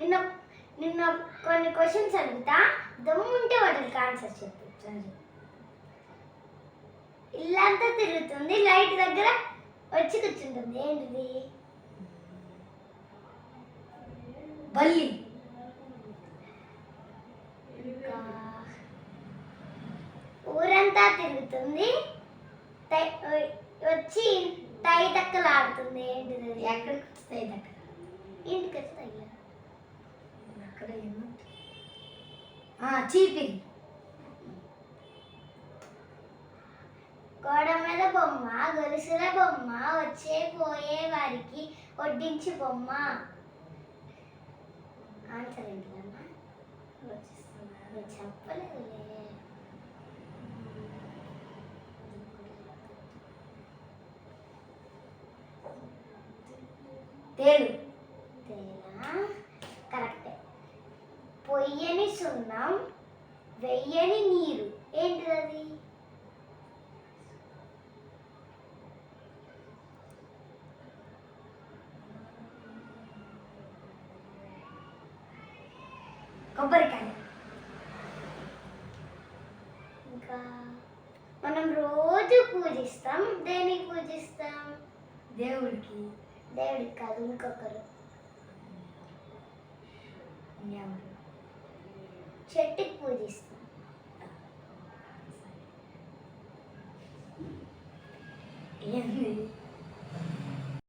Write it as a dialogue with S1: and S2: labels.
S1: నిన్న నిన్న కొన్ని క్వశ్చన్స్ అడుగుతా, దమ్ముంటే వాటికి ఆన్సర్ చెప్పు. ఇల్లంతా తిరుగుతుంది, లైట్ దగ్గర వచ్చి కూర్చుంటుంది, ఏంటిది?
S2: బల్లి.
S1: ఇంకా ఊరంతా తిరుగుతుంది, వచ్చి టై తక్కలాడుతుంది, ఏంటిది?
S2: ఎక్కడికి వస్తాయి దగ్గర?
S1: ఇంటికి వస్తాయి.
S2: అక్కడ ఏమో చీపిరి.
S1: గోడ మీద బొమ్మ, గొలుసుల బొమ్మ, వచ్చే పోయే వారికి వడ్డించి బొమ్మ. ఆన్సర్ ఏంటమ్మా? చెప్పలేదులే.
S2: తేలు.
S1: తేలా? కరెక్టే. పొయ్యని సున్నం, వెయ్యని నీరు, ఏంటిది అది?
S2: కొబ్బరికాయ.
S1: ఇంకా మనం రోజు పూజిస్తాం, దేనికి పూజిస్తాం?
S2: దేవుడికి.
S1: దేవుడికి కాదు, ఇంకొకరు. చెట్టుకి పూజిస్తాం.
S2: ఏంది?